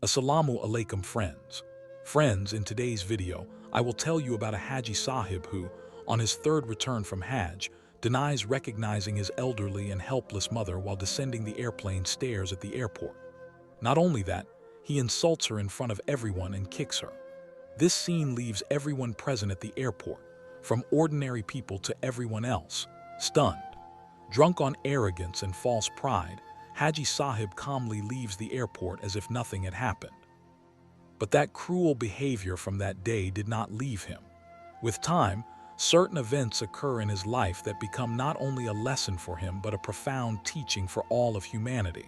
Assalamu alaikum friends. Friends, in today's video, I will tell you about a Hajji Sahib who, on his third return from Hajj, denies recognizing his elderly and helpless mother while descending the airplane stairs at the airport. Not only that, he insults her in front of everyone and kicks her. This scene leaves everyone present at the airport, from ordinary people to everyone else, stunned. Drunk on arrogance and false pride, Hajji Sahib calmly leaves the airport as if nothing had happened. But that cruel behavior from that day did not leave him. With time, certain events occur in his life that become not only a lesson for him but a profound teaching for all of humanity.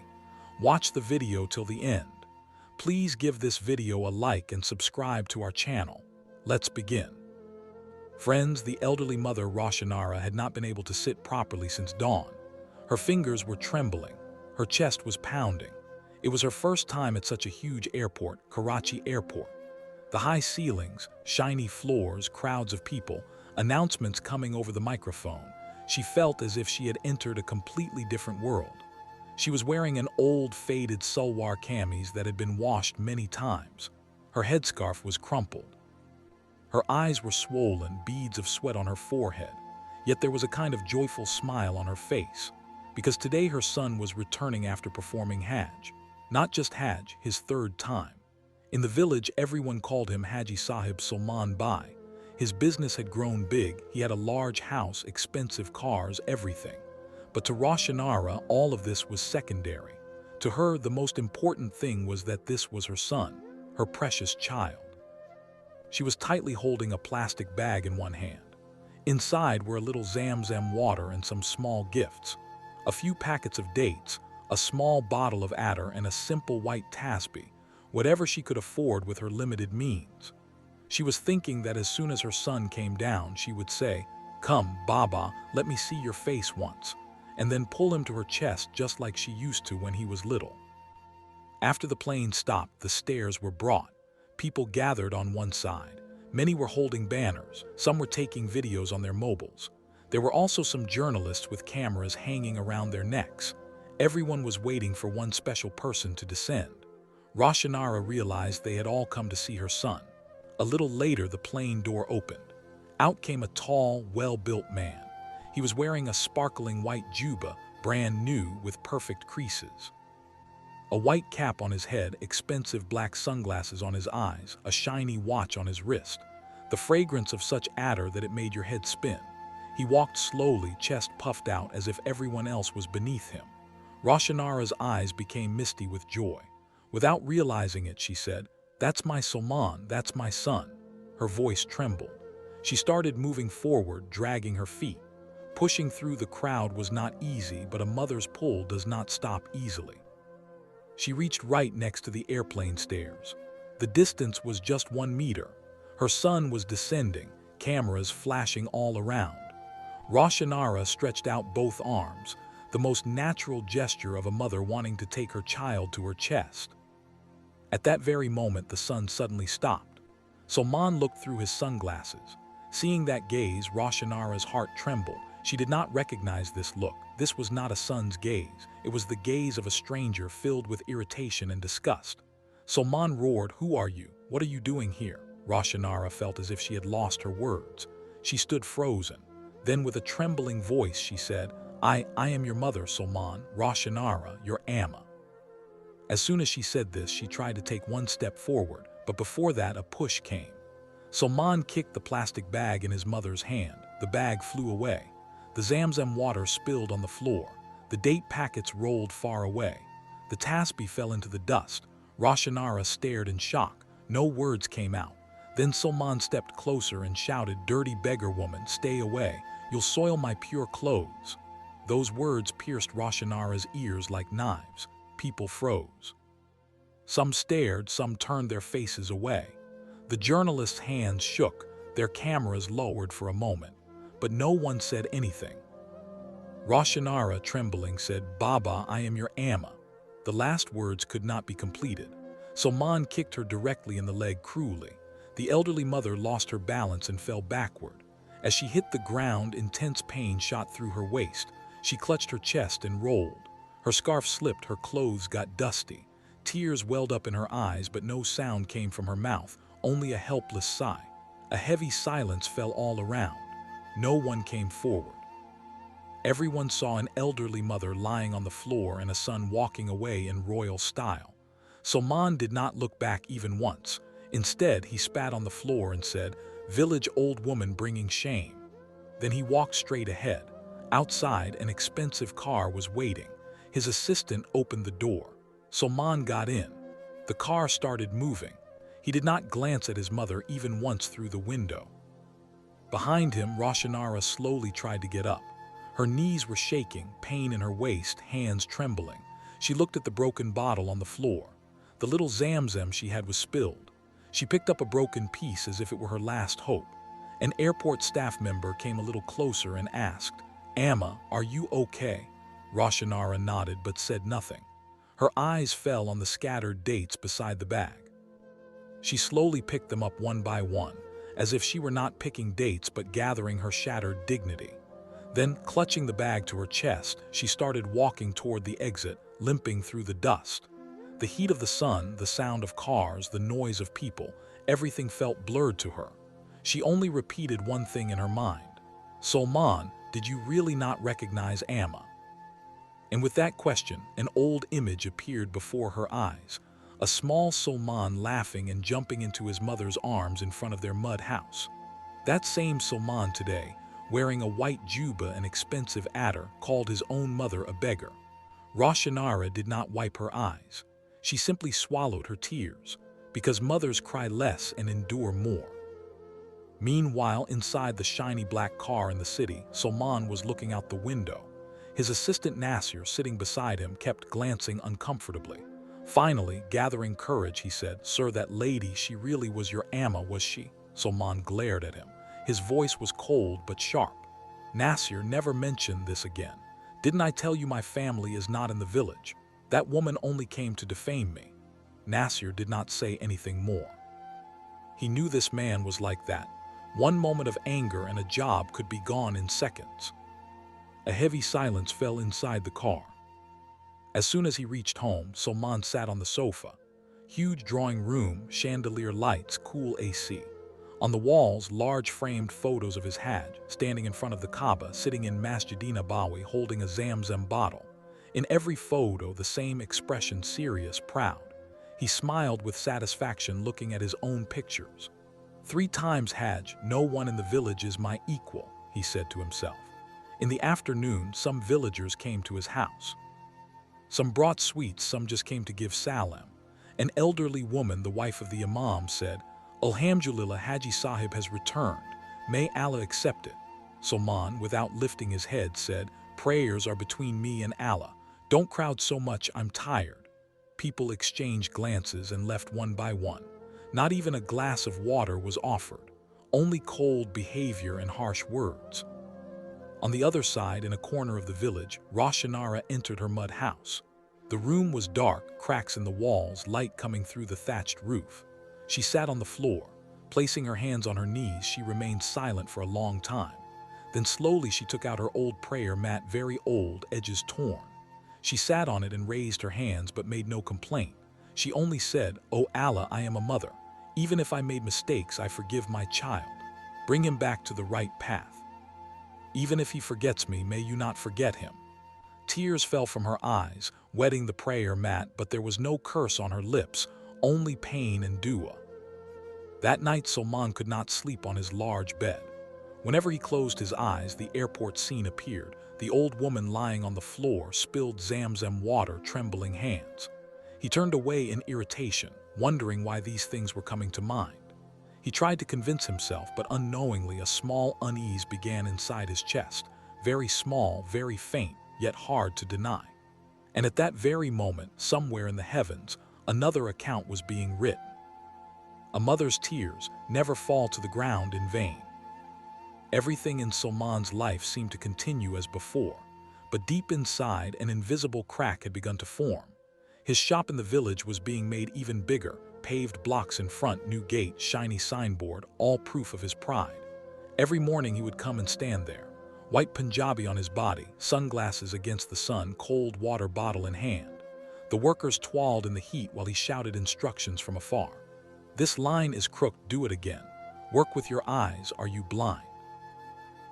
Watch the video till the end. Please give this video a like and subscribe to our channel. Let's begin. Friends, the elderly mother Roshanara had not been able to sit properly since dawn. Her fingers were trembling. Her chest was pounding. It was her first time at such a huge airport, Karachi Airport. The high ceilings, shiny floors, crowds of people, announcements coming over the microphone. She felt as if she had entered a completely different world. She was wearing an old, faded salwar kameez that had been washed many times. Her headscarf was crumpled. Her eyes were swollen, beads of sweat on her forehead, yet there was a kind of joyful smile on her face, because today her son was returning after performing Hajj. Not just Hajj, his third time. In the village, everyone called him Hajji Sahib Salman Bai. His business had grown big, he had a large house, expensive cars, everything. But to Roshanara, all of this was secondary. To her, the most important thing was that this was her son, her precious child. She was tightly holding a plastic bag in one hand. Inside were a little Zamzam water and some small gifts. A few packets of dates, a small bottle of attar, and a simple white tasbih, whatever she could afford with her limited means. She was thinking that as soon as her son came down, she would say, "Come, Baba, let me see your face once," and then pull him to her chest just like she used to when he was little. After the plane stopped, the stairs were brought. People gathered on one side. Many were holding banners, some were taking videos on their mobiles. There were also some journalists with cameras hanging around their necks. Everyone was waiting for one special person to descend. Roshanara realized they had all come to see her son. A little later, the plane door opened. Out came a tall, well-built man. He was wearing a sparkling white juba, brand new, with perfect creases. A white cap on his head, expensive black sunglasses on his eyes, a shiny watch on his wrist. The fragrance of such attar that it made your head spin. He walked slowly, chest puffed out as if everyone else was beneath him. Roshanara's eyes became misty with joy. Without realizing it, she said, "That's my Salman, that's my son." Her voice trembled. She started moving forward, dragging her feet. Pushing through the crowd was not easy, but a mother's pull does not stop easily. She reached right next to the airplane stairs. The distance was just 1 meter. Her son was descending, cameras flashing all around. Roshanara stretched out both arms, the most natural gesture of a mother wanting to take her child to her chest. At that very moment, the son suddenly stopped. Salman looked through his sunglasses. Seeing that gaze, Roshanara's heart trembled. She did not recognize this look. This was not a son's gaze. It was the gaze of a stranger filled with irritation and disgust. Salman roared, "Who are you? What are you doing here?" Roshanara felt as if she had lost her words. She stood frozen. Then with a trembling voice she said, I am your mother, Salman, Roshanara, your Amma." As soon as she said this, she tried to take one step forward, but before that a push came. Salman kicked the plastic bag in his mother's hand. The bag flew away. The Zamzam water spilled on the floor. The date packets rolled far away. The tasbih fell into the dust. Roshanara stared in shock. No words came out. Then Salman stepped closer and shouted, "Dirty beggar woman, stay away. You'll soil my pure clothes." Those words pierced Roshanara's ears like knives. People froze. Some stared, some turned their faces away. The journalists' hands shook, their cameras lowered for a moment, but no one said anything. Roshanara, trembling, said, "Baba, I am your Amma." The last words could not be completed. Salman kicked her directly in the leg cruelly. The elderly mother lost her balance and fell backward. As she hit the ground, intense pain shot through her waist. She clutched her chest and rolled. Her scarf slipped, her clothes got dusty. Tears welled up in her eyes, but no sound came from her mouth, only a helpless sigh. A heavy silence fell all around. No one came forward. Everyone saw an elderly mother lying on the floor and a son walking away in royal style. Salman did not look back even once. Instead, he spat on the floor and said, "Village old woman bringing shame." Then he walked straight ahead. Outside, an expensive car was waiting. His assistant opened the door. Salman got in. The car started moving. He did not glance at his mother even once through the window. Behind him, Roshanara slowly tried to get up. Her knees were shaking, pain in her waist, hands trembling. She looked at the broken bottle on the floor. The little Zamzam she had was spilled. She picked up a broken piece as if it were her last hope. An airport staff member came a little closer and asked, "Amma, are you okay?" Roshanara nodded but said nothing. Her eyes fell on the scattered dates beside the bag. She slowly picked them up one by one, as if she were not picking dates but gathering her shattered dignity. Then, clutching the bag to her chest, she started walking toward the exit, limping through the dust. The heat of the sun, the sound of cars, the noise of people, everything felt blurred to her. She only repeated one thing in her mind. "Salman, did you really not recognize Amma?" And with that question, an old image appeared before her eyes. A small Salman laughing and jumping into his mother's arms in front of their mud house. That same Salman today, wearing a white juba and expensive adder, called his own mother a beggar. Roshanara did not wipe her eyes. She simply swallowed her tears, because mothers cry less and endure more. Meanwhile, inside the shiny black car in the city, Salman was looking out the window. His assistant Nasir, sitting beside him, kept glancing uncomfortably. Finally, gathering courage, he said, "Sir, that lady, she really was your Amma, was she?" Salman glared at him. His voice was cold but sharp. "Nasir, never mention this again. Didn't I tell you my family is not in the village? That woman only came to defame me." Nasir did not say anything more. He knew this man was like that. One moment of anger and a job could be gone in seconds. A heavy silence fell inside the car. As soon as he reached home, Salman sat on the sofa. Huge drawing room, chandelier lights, cool AC. On the walls, large framed photos of his Hajj, standing in front of the Kaaba, sitting in Masjid Nabawi, holding a Zamzam bottle. In every photo, the same expression, serious, proud. He smiled with satisfaction looking at his own pictures. 3 times Hajj, no one in the village is my equal, he said to himself. In the afternoon, some villagers came to his house. Some brought sweets, some just came to give salam. An elderly woman, the wife of the Imam, said, "Alhamdulillah, Hajji Sahib has returned. May Allah accept it." Salman, without lifting his head, said, "Prayers are between me and Allah. Don't crowd so much, I'm tired." People exchanged glances and left one by one. Not even a glass of water was offered. Only cold behavior and harsh words. On the other side, in a corner of the village, Roshanara entered her mud house. The room was dark, cracks in the walls, light coming through the thatched roof. She sat on the floor. Placing her hands on her knees, she remained silent for a long time. Then slowly she took out her old prayer mat, very old, edges torn. She sat on it and raised her hands but made no complaint. She only said, "O Allah, I am a mother. Even if I made mistakes, I forgive my child. Bring him back to the right path. Even if he forgets me, may you not forget him." Tears fell from her eyes, wetting the prayer mat, but there was no curse on her lips, only pain and dua. That night, Salman could not sleep on his large bed. Whenever he closed his eyes, the airport scene appeared. The old woman lying on the floor, spilled Zamzam water, trembling hands. He turned away in irritation, wondering why these things were coming to mind. He tried to convince himself, but unknowingly a small unease began inside his chest, very small, very faint, yet hard to deny. And at that very moment, somewhere in the heavens, another account was being written. A mother's tears never fall to the ground in vain. Everything in Salman's life seemed to continue as before, but deep inside, an invisible crack had begun to form. His shop in the village was being made even bigger, paved blocks in front, new gate, shiny signboard, all proof of his pride. Every morning he would come and stand there, white Punjabi on his body, sunglasses against the sun, cold water bottle in hand. The workers toiled in the heat while he shouted instructions from afar. "This line is crooked, do it again. Work with your eyes, are you blind?"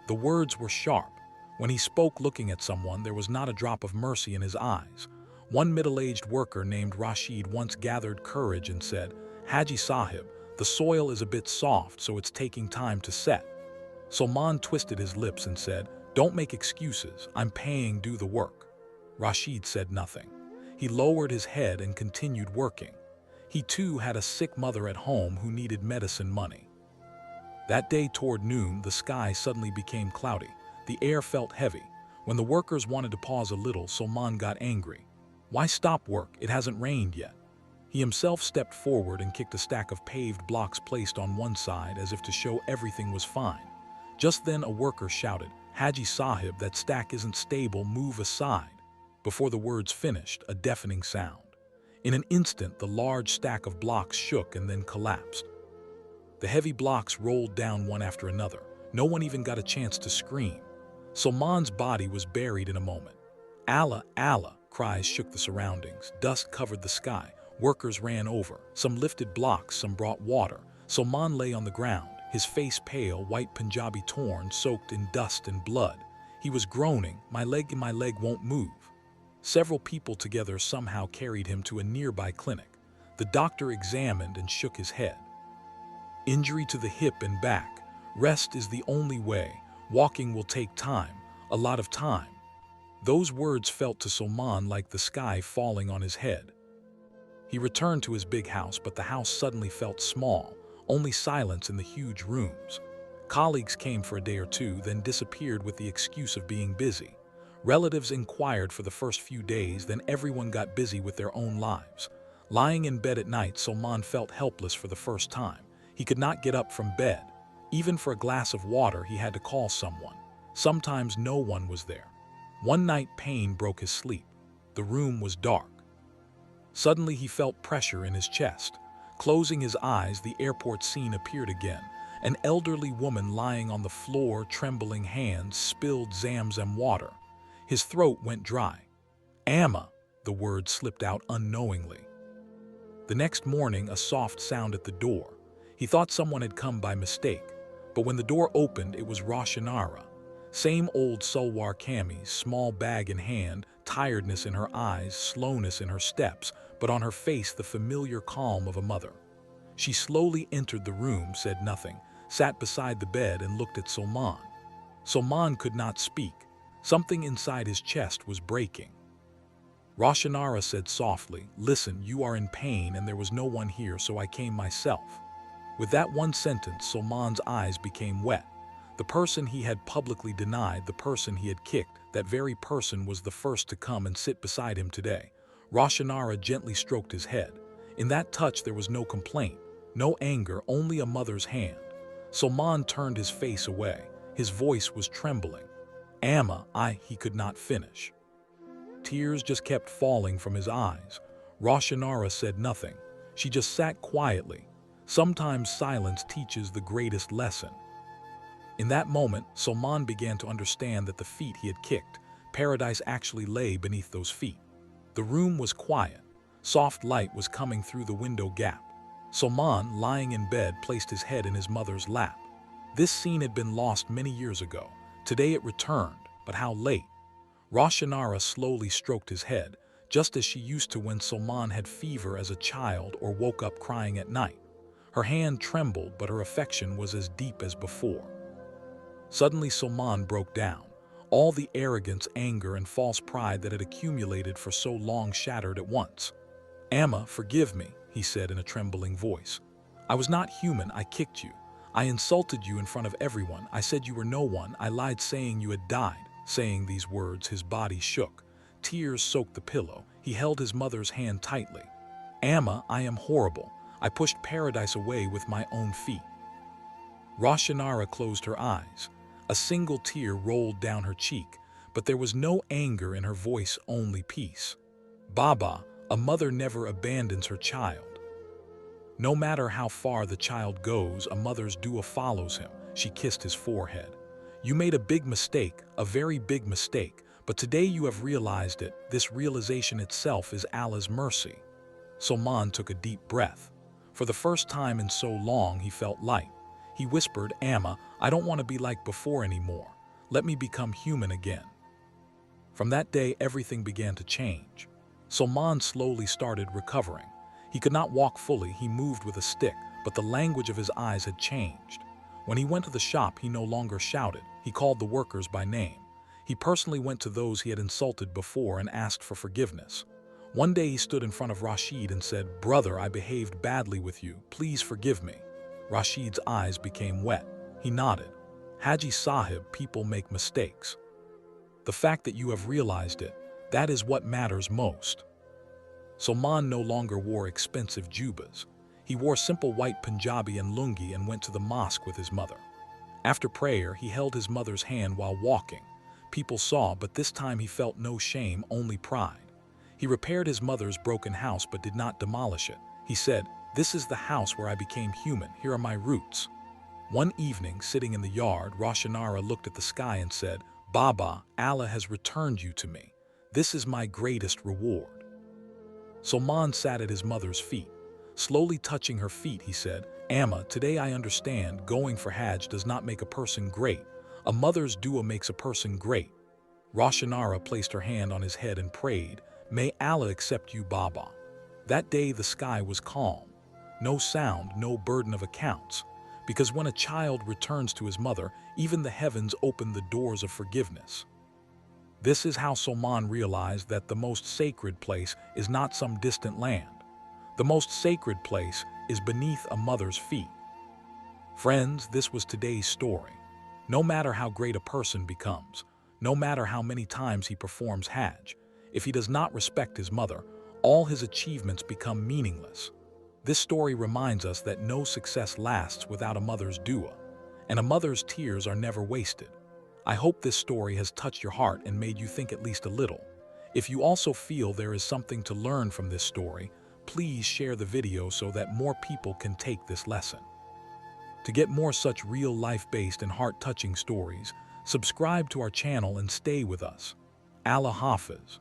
The words were sharp. When he spoke looking at someone, there was not a drop of mercy in his eyes. One middle-aged worker named Rashid once gathered courage and said, "Hajji Sahib, the soil is a bit soft, so it's taking time to set." Salman twisted his lips and said, "Don't make excuses, I'm paying, do the work." Rashid said nothing. He lowered his head and continued working. He too had a sick mother at home who needed medicine money. That day toward noon, the sky suddenly became cloudy. The air felt heavy. When the workers wanted to pause a little, Salman got angry. "Why stop work? It hasn't rained yet." He himself stepped forward and kicked a stack of paved blocks placed on one side as if to show everything was fine. Just then a worker shouted, "Hajji Sahib, that stack isn't stable, move aside." Before the words finished, a deafening sound. In an instant, the large stack of blocks shook and then collapsed. The heavy blocks rolled down one after another. No one even got a chance to scream. Salman's body was buried in a moment. "Allah, Allah!" Cries shook the surroundings. Dust covered the sky. Workers ran over. Some lifted blocks, some brought water. Salman lay on the ground, his face pale, white Punjabi torn, soaked in dust and blood. He was groaning, my leg won't move." Several people together somehow carried him to a nearby clinic. The doctor examined and shook his head. "Injury to the hip and back. Rest is the only way. Walking will take time, a lot of time." Those words felt to Salman like the sky falling on his head. He returned to his big house, but the house suddenly felt small, only silence in the huge rooms. Colleagues came for a day or two, then disappeared with the excuse of being busy. Relatives inquired for the first few days, then everyone got busy with their own lives. Lying in bed at night, Salman felt helpless for the first time. He could not get up from bed. Even for a glass of water, he had to call someone. Sometimes no one was there. One night, pain broke his sleep. The room was dark. Suddenly, he felt pressure in his chest. Closing his eyes, the airport scene appeared again. An elderly woman lying on the floor, trembling hands, spilled Zamzam water. His throat went dry. "Amma," the word slipped out unknowingly. The next morning, a soft sound at the door. He thought someone had come by mistake, but when the door opened, it was Roshanara. Same old Salwar kameez, small bag in hand, tiredness in her eyes, slowness in her steps, but on her face the familiar calm of a mother. She slowly entered the room, said nothing, sat beside the bed and looked at Salman. Salman could not speak. Something inside his chest was breaking. Roshanara said softly, "Listen, you are in pain and there was no one here, so I came myself." With that one sentence, Salman's eyes became wet. The person he had publicly denied, the person he had kicked, that very person was the first to come and sit beside him today. Roshanara gently stroked his head. In that touch there was no complaint, no anger, only a mother's hand. Salman turned his face away. His voice was trembling. "Amma, he could not finish." Tears just kept falling from his eyes. Roshanara said nothing. She just sat quietly. Sometimes silence teaches the greatest lesson. In that moment, Salman began to understand that the feet he had kicked, paradise actually lay beneath those feet. The room was quiet. Soft light was coming through the window gap. Salman, lying in bed, placed his head in his mother's lap. This scene had been lost many years ago. Today it returned, but how late? Roshanara slowly stroked his head, just as she used to when Salman had fever as a child or woke up crying at night. Her hand trembled, but her affection was as deep as before. Suddenly Salman broke down. All the arrogance, anger, and false pride that had accumulated for so long shattered at once. "Amma, forgive me," he said in a trembling voice. "I was not human, I kicked you. I insulted you in front of everyone. I said you were no one. I lied saying you had died." Saying these words, his body shook. Tears soaked the pillow. He held his mother's hand tightly. "Amma, I am horrible. I pushed paradise away with my own feet." Roshanara closed her eyes. A single tear rolled down her cheek, but there was no anger in her voice, only peace. "Baba, a mother never abandons her child. No matter how far the child goes, a mother's dua follows him." She kissed his forehead. "You made a big mistake, a very big mistake, But today you have realized it. This realization itself is Allah's mercy. Salman took a deep breath. For the first time in so long, he felt light. He whispered, Amma, I don't want to be like before anymore. Let me become human again. From that day, everything began to change. Salman slowly started recovering. He could not walk fully, he moved with a stick, but the language of his eyes had changed. When he went to the shop, he no longer shouted. He called the workers by name. He personally went to those he had insulted before and asked for forgiveness. One day he stood in front of Rashid and said, Brother, I behaved badly with you. Please forgive me. Rashid's eyes became wet. He nodded. Hajji Sahib, people make mistakes. The fact that you have realized it, that is what matters most. Salman no longer wore expensive jubas. He wore simple white Punjabi and lungi and went to the mosque with his mother. After prayer, he held his mother's hand while walking. People saw, but this time he felt no shame, only pride. He repaired his mother's broken house but did not demolish it. He said, This is the house where I became human. Here are my roots. One evening, sitting in the yard, Roshanara looked at the sky and said, Baba, Allah has returned you to me. This is my greatest reward. Salman sat at his mother's feet. Slowly touching her feet, he said, Amma, today I understand going for Hajj does not make a person great. A mother's dua makes a person great. Roshanara placed her hand on his head and prayed, May Allah accept you, Baba. That day the sky was calm. No sound, no burden of accounts. Because when a child returns to his mother, even the heavens open the doors of forgiveness. This is how Salman realized that the most sacred place is not some distant land. The most sacred place is beneath a mother's feet. Friends, this was today's story. No matter how great a person becomes, no matter how many times he performs Hajj, if he does not respect his mother, all his achievements become meaningless. This story reminds us that no success lasts without a mother's dua, and a mother's tears are never wasted. I hope this story has touched your heart and made you think at least a little. If you also feel there is something to learn from this story, please share the video so that more people can take this lesson. To get more such real life-based and heart-touching stories, subscribe to our channel and stay with us. Allah Hafiz.